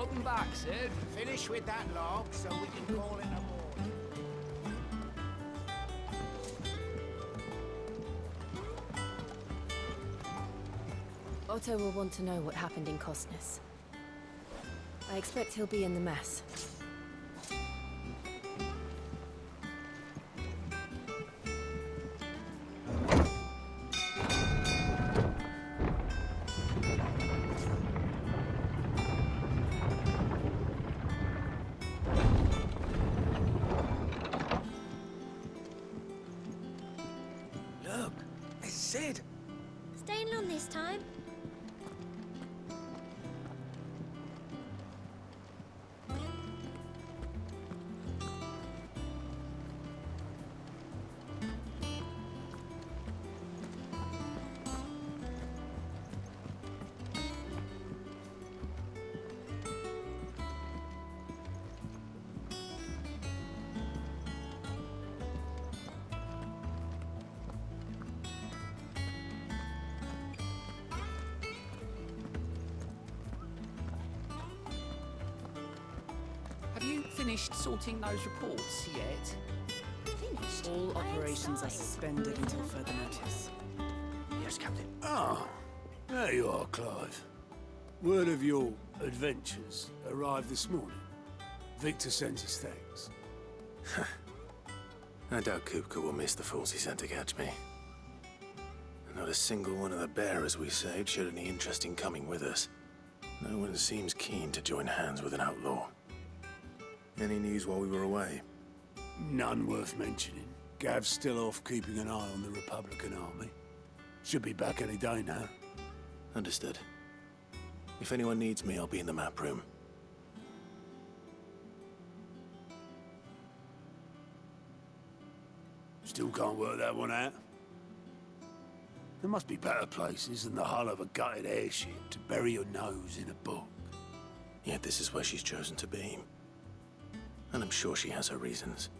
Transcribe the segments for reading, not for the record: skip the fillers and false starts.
Welcome back, Sid. Finish with that log so we can call in a ward. Otto will want to know what happened in Costness. I expect he'll be in the mess. Look, it's Sid. Staying long this time? Have you finished sorting those reports yet? Finished? All I am operations are sorry. suspended until further notice. Yes, Captain. Ah, there you are, Clive. Word of your adventures arrived this morning. Victor sends his thanks. I doubt Kupka will miss the fools he sent to catch me. Not a single one of the bearers we saved showed any interest in coming with us. No one seems keen to join hands with an outlaw. Any news while we were away? None worth mentioning. Gav's still off keeping an eye on the Republican army. Should be back any day now. Understood. If anyone needs me, I'll be in the map room. Still can't work that one out. There must be better places than the hull of a gutted airship to bury your nose in a book. Yet this is where she's chosen to be. And I'm sure she has her reasons.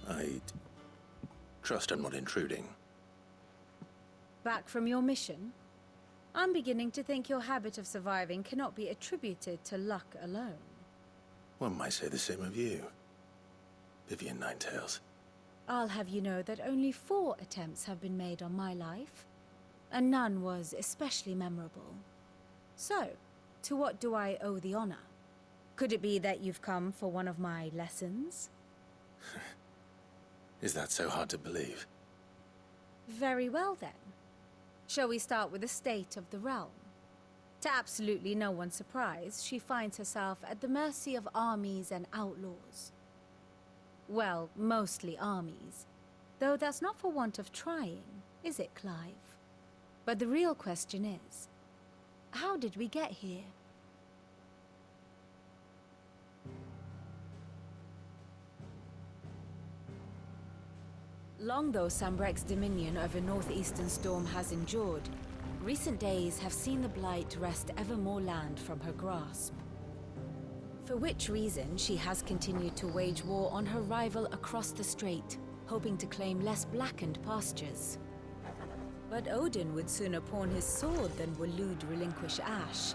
I'd trust I'm not intruding. Back from your mission? I'm beginning to think your habit of surviving cannot be attributed to luck alone. One might say the same of you, Vivian Ninetails. I'll have you know that only 4 attempts have been made on my life, and none was especially memorable. So, to what do I owe the honor? Could it be that you've come for one of my lessons? Is that so hard to believe? Very well then. Shall we start with the state of the realm? To absolutely no one's surprise, she finds herself at the mercy of armies and outlaws. Well, mostly armies. Though that's not for want of trying, is it, Clive? But the real question is, how did we get here? Long though Sambrek's dominion over northeastern Storm has endured, recent days have seen the Blight wrest ever more land from her grasp. For which reason she has continued to wage war on her rival across the strait, hoping to claim less blackened pastures. But Odin would sooner pawn his sword than Waloed relinquish Ash.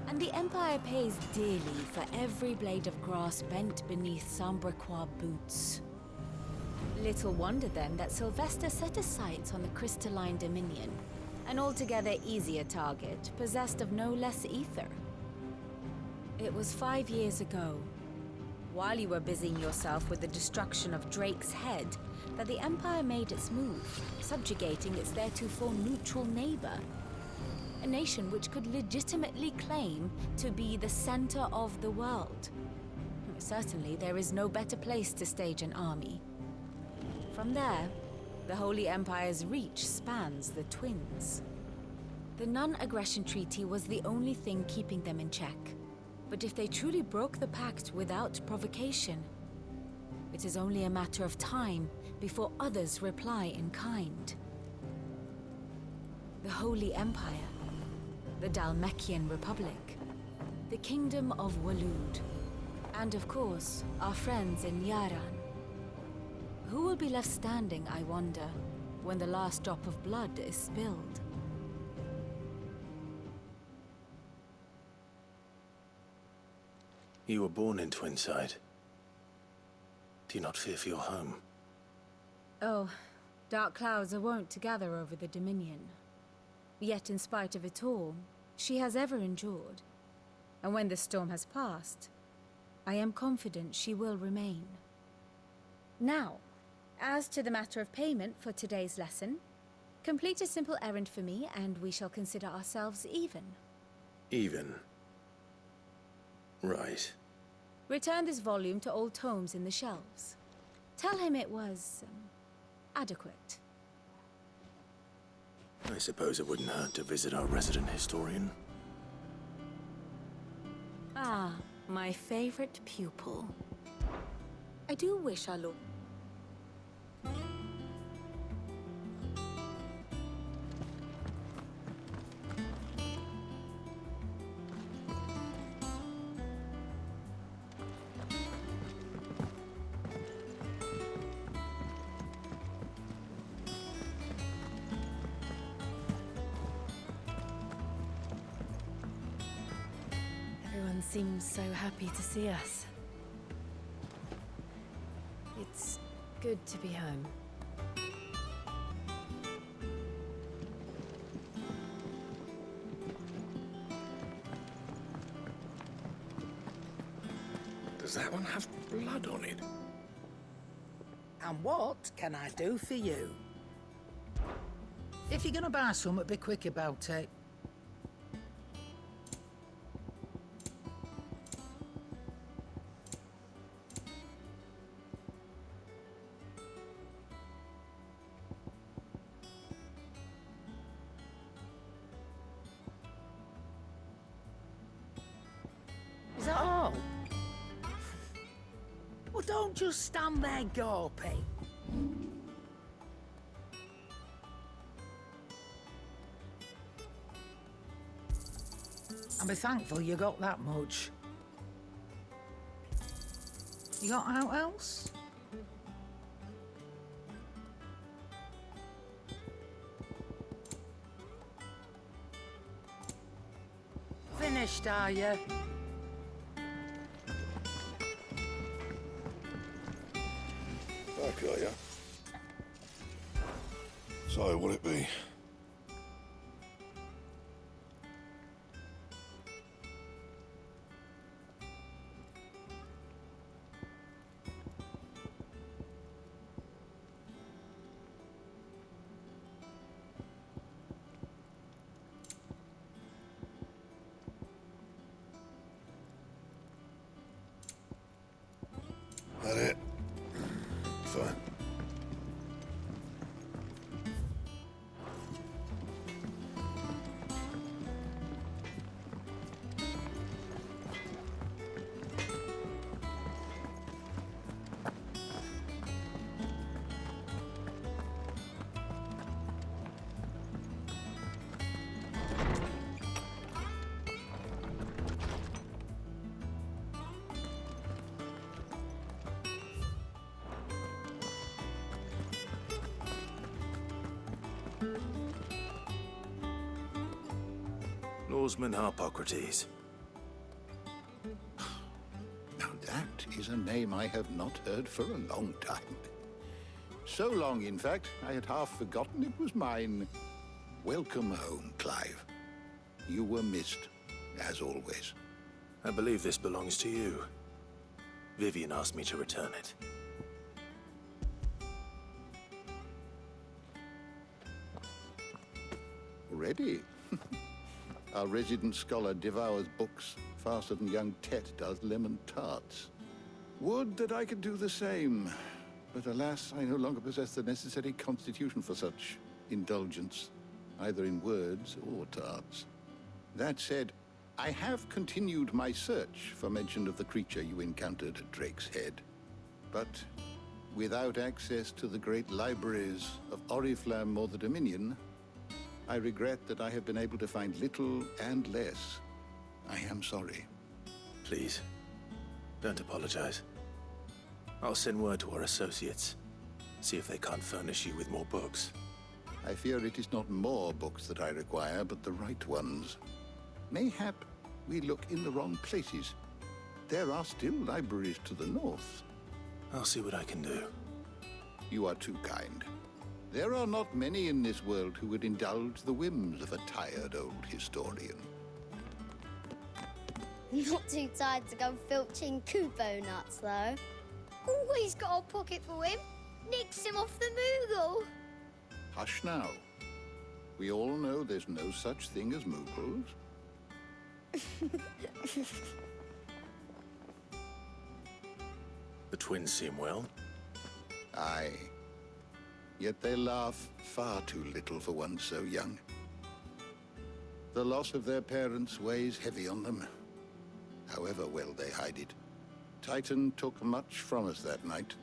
And the Empire pays dearly for every blade of grass bent beneath Sambrequois boots. Little wonder then that Sylvester set his sights on the crystalline dominion, an altogether easier target, possessed of no less ether. It was 5 years ago, while you were busying yourself with the destruction of Drake's head, that the Empire made its move, subjugating its theretofore neutral neighbor. A nation which could legitimately claim to be the center of the world. Certainly, there is no better place to stage an army. From there, the Holy Empire's reach spans the Twins. The non-aggression treaty was the only thing keeping them in check. But if they truly broke the pact without provocation, it is only a matter of time before others reply in kind. the Holy Empire, the Dalmekian Republic, the Kingdom of Waloed, and of course, our friends in Yaran. Who will be left standing, I wonder, when the last drop of blood is spilled? You were born in Twinside. Do you not fear for your home? Oh, dark clouds are wont to gather over the Dominion. Yet in spite of it all, she has ever endured. And when the storm has passed, I am confident she will remain. Now, as to the matter of payment for today's lesson, complete a simple errand for me and we shall consider ourselves even. Even? Right. Return this volume to old tomes in the shelves. Tell him it was adequate. I suppose it wouldn't hurt to visit our resident historian. Ah, my favorite pupil. I do wish our Lord... Everyone seems so happy to see us. It's good to be home. Does that one have blood on it? And what can I do for you? If you're gonna buy something, be quick about it. Is that all? Well, don't just stand there gawping. And be thankful you got that much. You got out else? Finished, are you? Back, are ya? So, what'll it be? That it? Fine. Lawsman Harpocrates. Now that is a name I have not heard for a long time. So long, in fact, I had half forgotten it was mine. Welcome home, Clive. You were missed, as always. I believe this belongs to you. Vivian asked me to return it. Ready? Our resident scholar devours books faster than young Tet does lemon tarts. Would that I could do the same. But alas, I no longer possess the necessary constitution for such indulgence, either in words or tarts. That said, I have continued my search for mention of the creature you encountered at Drake's Head. But without access to the great libraries of Oriflamme or the Dominion, I regret that I have been able to find little and less. I am sorry. Please, don't apologize. I'll send word to our associates. See if they can't furnish you with more books. I fear it is not more books that I require, but the right ones. Mayhap we look in the wrong places. There are still libraries to the north. I'll see what I can do. You are too kind. There are not many in this world who would indulge the whims of a tired old historian. Not too tired to go filching Kupo nuts, though. Always got a pocket for him. Nicks him off the Moogle. Hush now. We all know there's no such thing as Moogles. The twins seem well. Aye. Yet they laugh far too little for one so young. The loss of their parents weighs heavy on them, however well they hide it. Titan took much from us that night,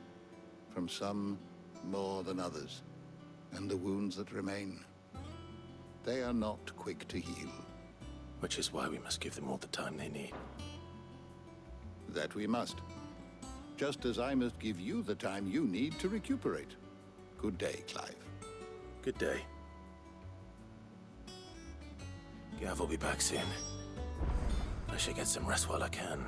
from some more than others, and the wounds that remain, they are not quick to heal. Which is why we must give them all the time they need. That we must. Just as I must give you the time you need to recuperate. Good day, Clive. Good day. Gav will be back soon. I should get some rest while I can.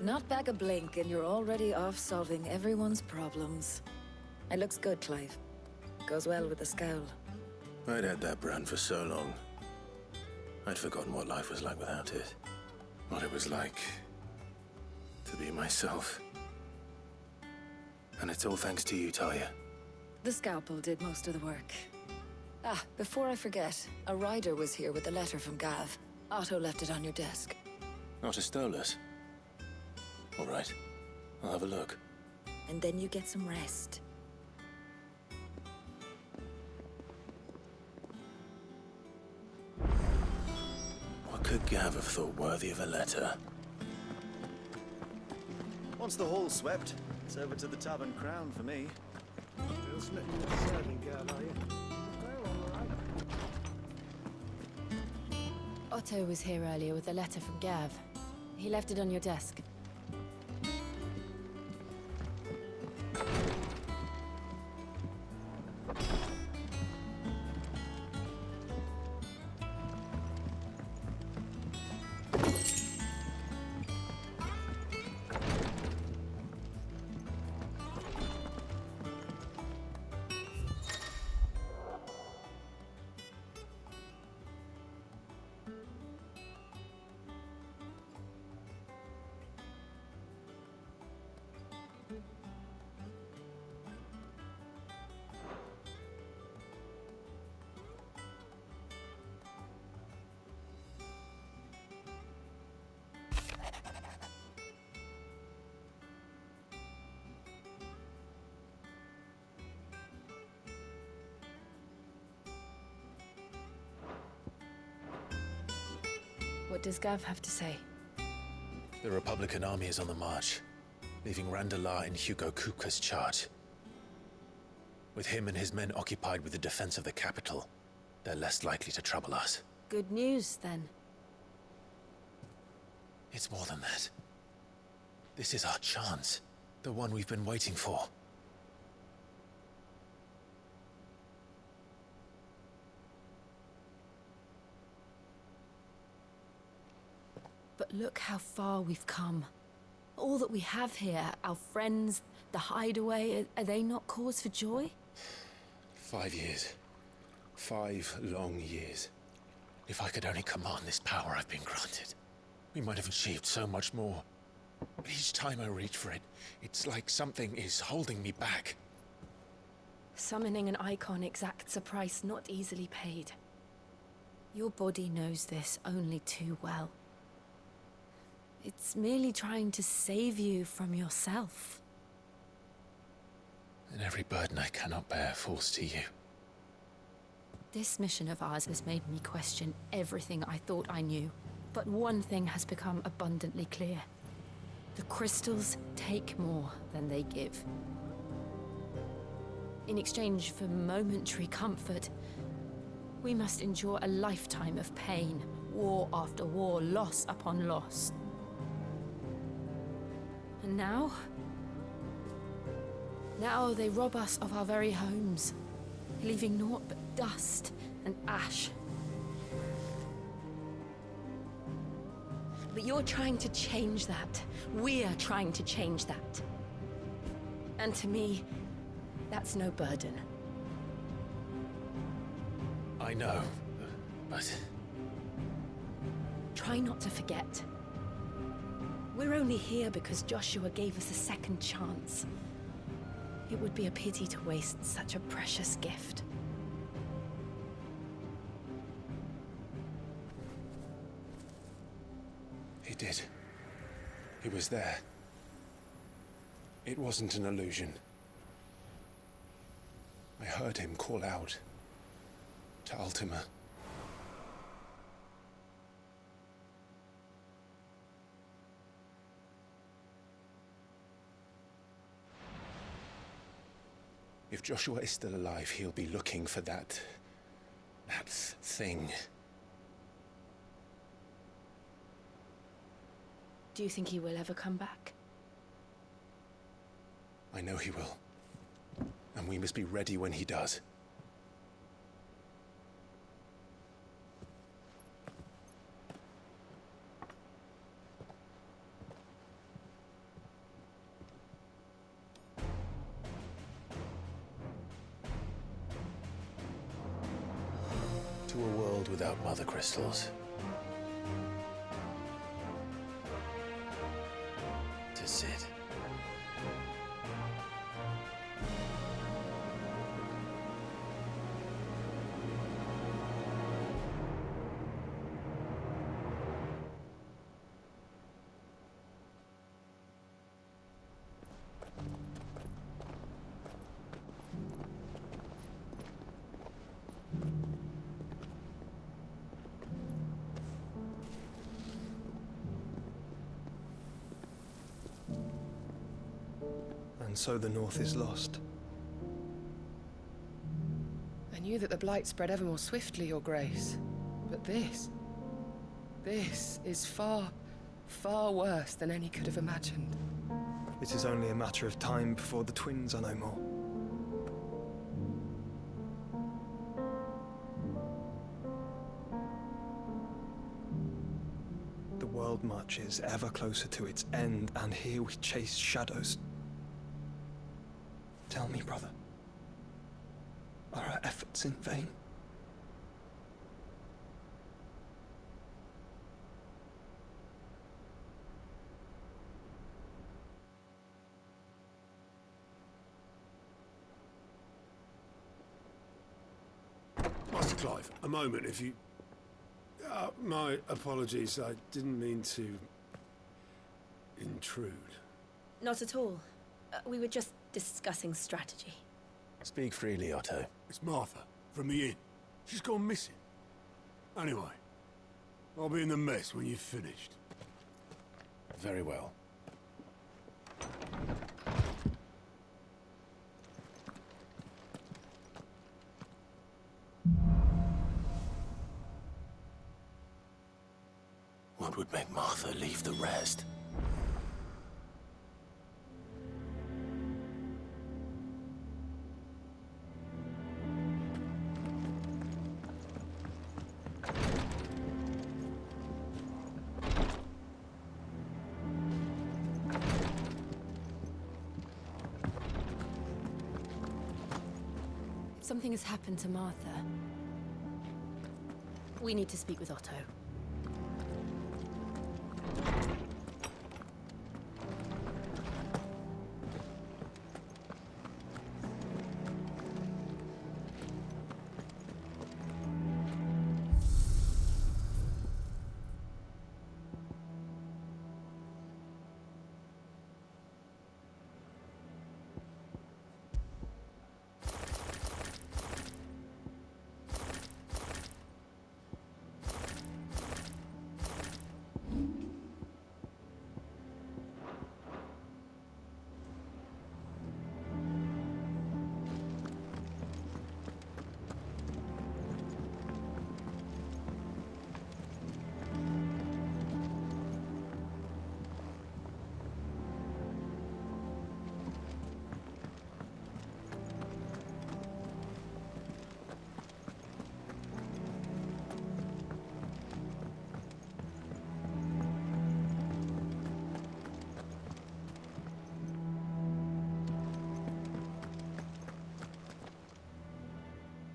Not back a blink and you're already off solving everyone's problems. It looks good, Clive. Goes well with the scowl. I'd had that brand for so long. I'd forgotten what life was like without it. What it was like to be myself. And it's all thanks to you, Talia. The scalpel did most of the work. Ah, before I forget, a rider was here with a letter from Gav. Otto left it on your desk. Not a Stolas. All right. I'll have a look. And then you get some rest. What could Gav have thought worthy of a letter? Once the hall's swept, it's over to the Tavern Crown for me. Still slipping with the serving girl, are you? Well, all right. Otto was here earlier with a letter from Gav. He left it on your desk. What does Gav have to say? The Republican army is on the march, leaving Randalar in Hugo Kupka's charge. With him and his men occupied with the defense of the capital, they're less likely to trouble us. Good news, then. It's more than that. This is our chance. The one we've been waiting for. But look how far we've come. All that we have here, our friends, the hideaway, are they not cause for joy? 5 years. 5 long years. If I could only command this power I've been granted, we might have achieved so much more. But each time I reach for it, it's like something is holding me back. Summoning an icon exacts a price not easily paid. Your body knows this only too well. It's merely trying to save you from yourself. And every burden I cannot bear falls to you. This mission of ours has made me question everything I thought I knew. But one thing has become abundantly clear. The crystals take more than they give. In exchange for momentary comfort, we must endure a lifetime of pain, war after war, loss upon loss. And now they rob us of our very homes, leaving naught but dust and ash. But you're trying to change that. We're trying to change that. And to me, that's no burden. I know, but... Try not to forget. We're only here because Joshua gave us a second chance. It would be a pity to waste such a precious gift. He did. He was there. It wasn't an illusion. I heard him call out to Ultima. If Joshua is still alive, he'll be looking for that thing. Do you think he will ever come back? I know he will. And we must be ready when he does. To a world without mother crystals. To Sid. And so the North is lost. I knew that the Blight spread ever more swiftly, Your Grace. But this is far, far worse than any could have imagined. It is only a matter of time before the twins are no more. The world marches ever closer to its end, and here we chase shadows. Tell me, brother, are our efforts in vain? Master Clive, a moment, if you... my apologies, I didn't mean to... intrude. Not at all. We were just discussing strategy. Speak freely, Otto. It's Martha, from the inn. She's gone missing. Anyway, I'll be in the mess when you've finished. Very well. What would make Martha leave the rest? Something has happened to Martha. We need to speak with Otto.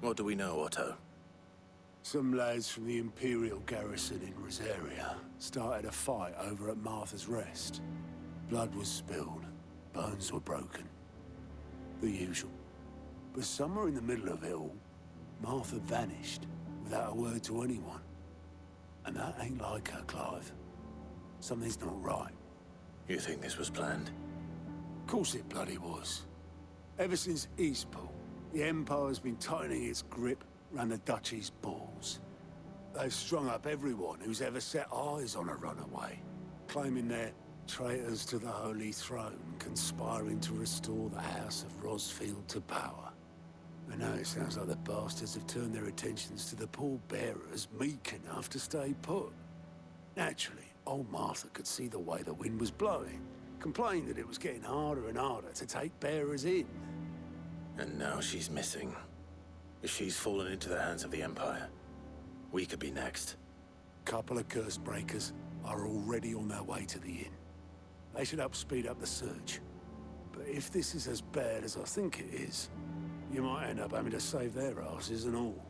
What do we know, Otto? Some lads from the Imperial garrison in Rosaria started a fight over at Martha's Rest. Blood was spilled, bones were broken. The usual. But somewhere in the middle of it all, Martha vanished without a word to anyone. And that ain't like her, Clive. Something's not right. You think this was planned? Of course it bloody was. Ever since Eastpool, the Empire's been tightening its grip round the Duchy's balls. They've strung up everyone who's ever set eyes on a runaway, claiming they're traitors to the Holy Throne, conspiring to restore the House of Rosfield to power. And now it sounds like the bastards have turned their attentions to the pallbearers meek enough to stay put. Naturally, old Martha could see the way the wind was blowing, complained that it was getting harder and harder to take bearers in. And now she's missing. If she's fallen into the hands of the Empire, we could be next. Couple of curse breakers are already on their way to the inn. They should help speed up the search. But if this is as bad as I think it is, you might end up having to save their asses and all.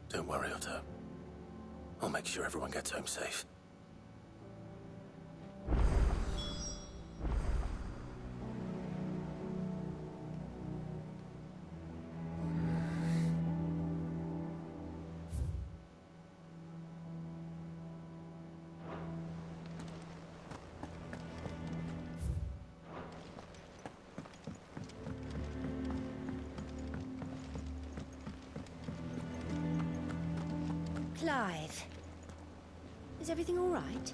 Don't worry, Otto. I'll make sure everyone gets home safe. Clive, is everything all right?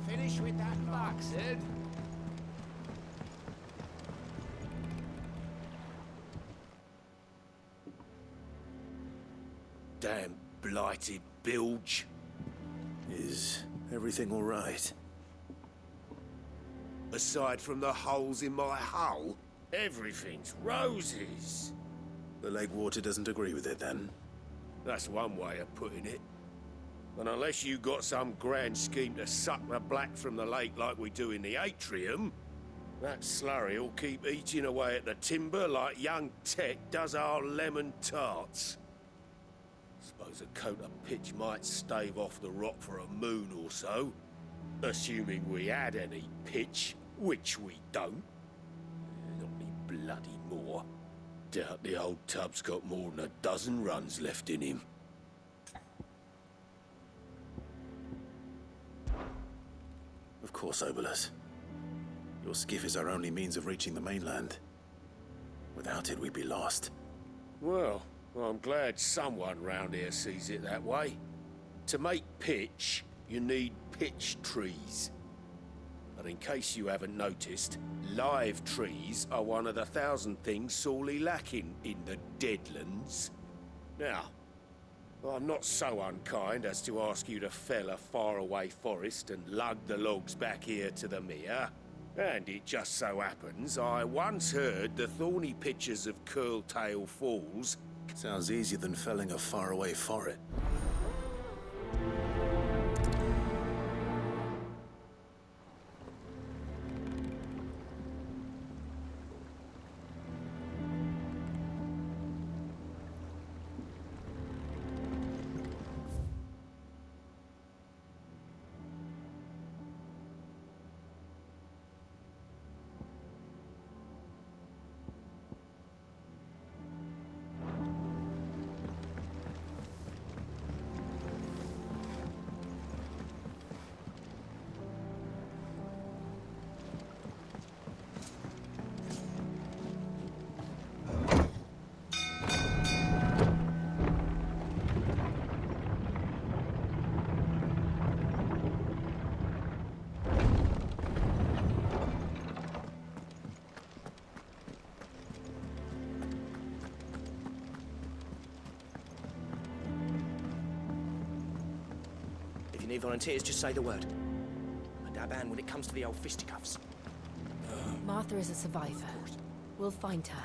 Finish with that box, Sid. Damn blighted bilge. Is everything all right? Aside from the holes in my hull, everything's roses. The lake water doesn't agree with it, then? That's one way of putting it. And unless you got some grand scheme to suck the black from the lake like we do in the atrium, that slurry will keep eating away at the timber like young Tet does our lemon tarts. Suppose a coat of pitch might stave off the rot for a moon or so, assuming we had any pitch, which we don't. Not any bloody more. Doubt the old tub's got more than a dozen runs left in him. Of course, Obolus. Your skiff is our only means of reaching the mainland. Without it, we'd be lost. Well, I'm glad someone round here sees it that way. To make pitch, you need pitch trees. But in case you haven't noticed, live trees are one of the 1,000 things sorely lacking in the Deadlands. Now, I'm not so unkind as to ask you to fell a faraway forest and lug the logs back here to the mere. And it just so happens I once heard the thorny pitches of Curltail Falls. Sounds easier than felling a faraway forest. you need volunteers, just say the word. I dab hand when it comes to the old fisticuffs. Martha is a survivor. We'll find her.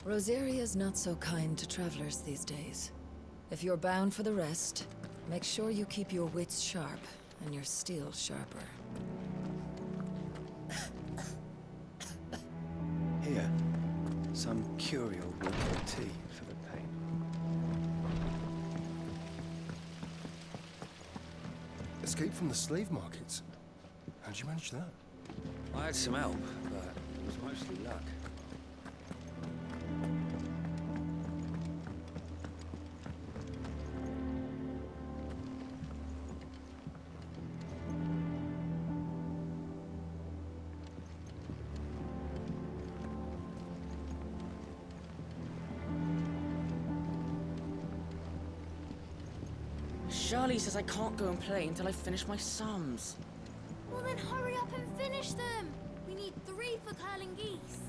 Rosaria's not so kind to travelers these days. If you're bound for the rest, make sure you keep your wits sharp and your steel sharper. Here, some curial woodland tea for the pain. Escape from the slave markets. How'd you manage that? I had some help, but it was mostly luck. Charlie says I can't go and play until I finish my sums. Well then hurry up and finish them. We need 3 for curling geese.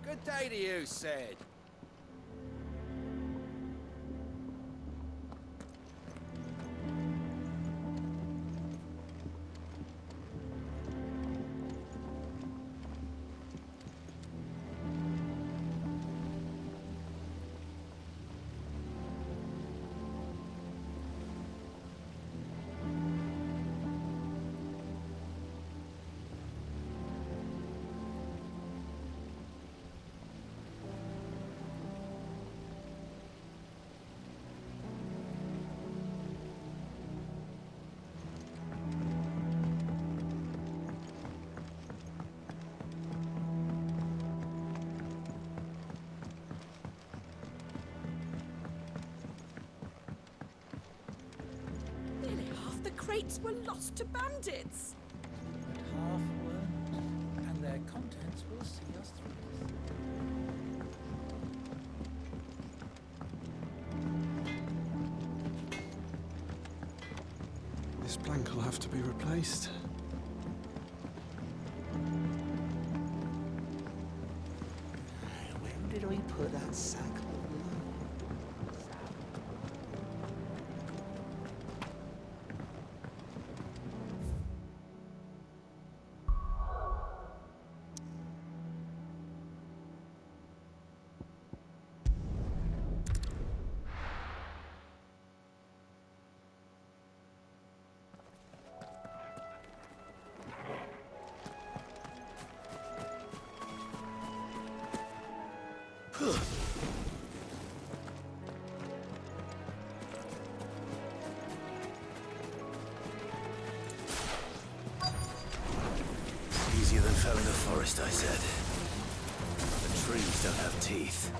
Good day to you, said. Crates were lost to bandits. But half weren't, and their contents will see us through. This plank will have to be replaced. Where did we put that sack of love? Easier than felling a forest, I said. The trees don't have teeth.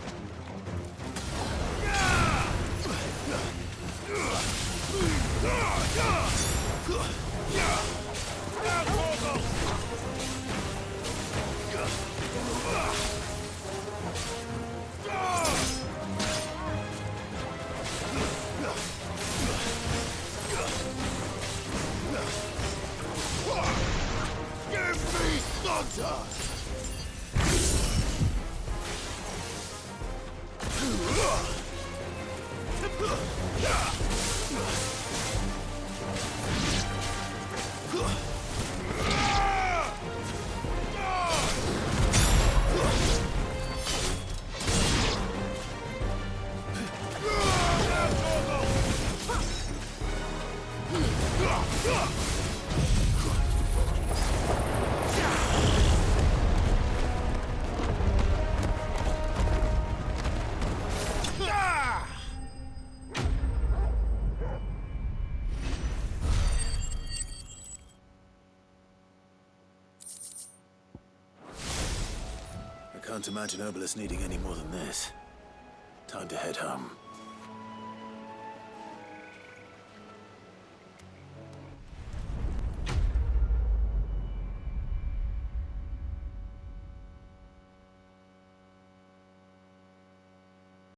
I can't imagine Obelisk needing any more than this. Time to head home.